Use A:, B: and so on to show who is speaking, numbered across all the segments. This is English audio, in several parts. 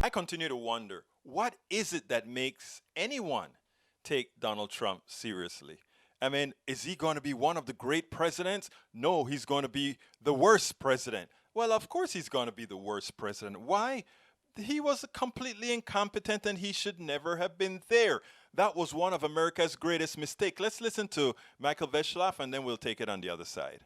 A: I continue to wonder, what is it that makes anyone take Donald Trump seriously? I mean, is he going to be one of the great presidents? No, he's going to be the worst president. Well, of course he's going to be the worst president. Why? He was completely incompetent and he should never have been there. That was one of America's greatest mistakes. Let's listen to Michael Beschloss and then we'll take it on the other side.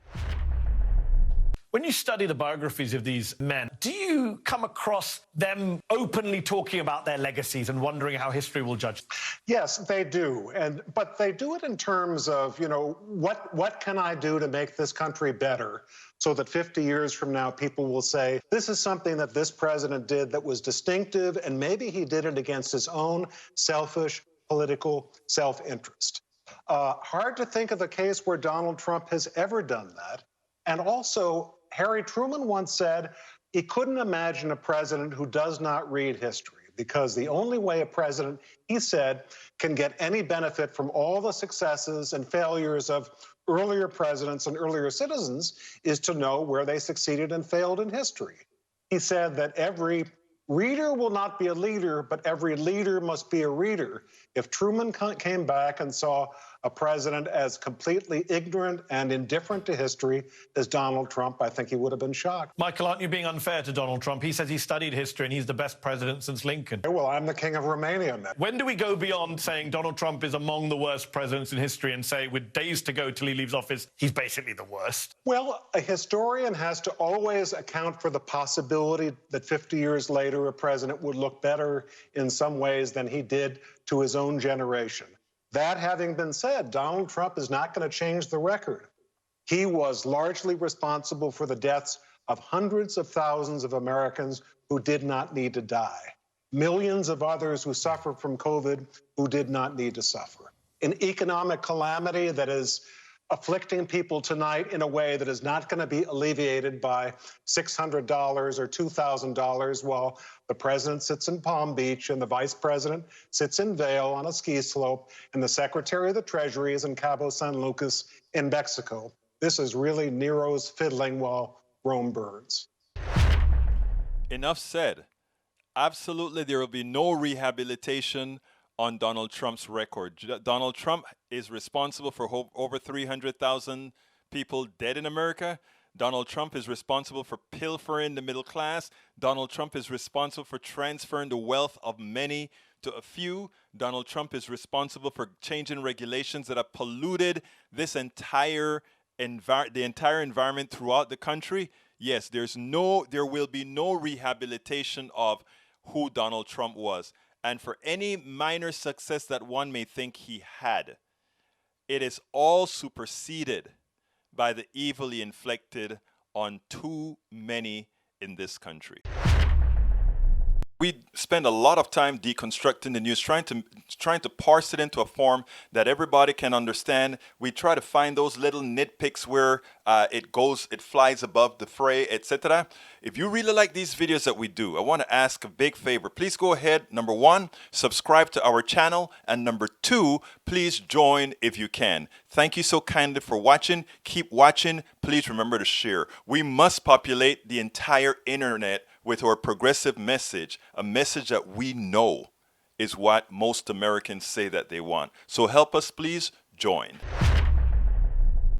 B: When you study the biographies of these men, do you come across them openly talking about their legacies and wondering how history will judge them?
C: Yes, they do. But they do it in terms of, what can I do to make this country better so that 50 years from now people will say, this is something that this president did that was distinctive, and maybe he did it against his own selfish political self-interest. Hard to think of a case where Donald Trump has ever done that. And also, Harry Truman once said he couldn't imagine a president who does not read history, because the only way a president, he said, can get any benefit from all the successes and failures of earlier presidents and earlier citizens is to know where they succeeded and failed in history. He said that every reader will not be a leader, but every leader must be a reader. If Truman came back and saw a president as completely ignorant and indifferent to history as Donald Trump, I think he would have been shocked.
B: Michael, aren't you being unfair to Donald Trump? He says he studied history and he's the best president since Lincoln.
C: Well, I'm the king of Romania now.
B: When do we go beyond saying Donald Trump is among the worst presidents in history and say, with days to go till he leaves office, he's basically the worst?
C: Well, a historian has to always account for the possibility that 50 years later a president would look better in some ways than he did to his own generation. That having been said, Donald Trump is not going to change the record. He was largely responsible for the deaths of hundreds of thousands of Americans who did not need to die. Millions of others who suffered from COVID who did not need to suffer. An economic calamity that is afflicting people tonight in a way that is not going to be alleviated by $600 or $2,000 while the president sits in Palm Beach and the vice president sits in Vail on a ski slope and the secretary of the Treasury is in Cabo San Lucas in Mexico. This is really Nero's fiddling while Rome burns.
A: Enough said. Absolutely, there will be no rehabilitation on Donald Trump's record. Donald Trump is responsible for over 300,000 people dead in America. Donald Trump is responsible for pilfering the middle class. Donald Trump is responsible for transferring the wealth of many to a few. Donald Trump is responsible for changing regulations that have polluted this entire environment throughout the country. Yes, there will be no rehabilitation of who Donald Trump was. And for any minor success that one may think he had, it is all superseded by the evil he inflicted on too many in this country. We spend a lot of time deconstructing the news, trying to parse it into a form that everybody can understand. We try to find those little nitpicks where it flies above the fray, etc. If you really like these videos that we do, I want to ask a big favor. Please go ahead, number one, subscribe to our channel, and number two, please join if you can. Thank you so kindly for watching. Keep watching. Please remember to share. We must populate the entire internet with our progressive message, a message that we know is what most Americans say that they want. So help us, please join.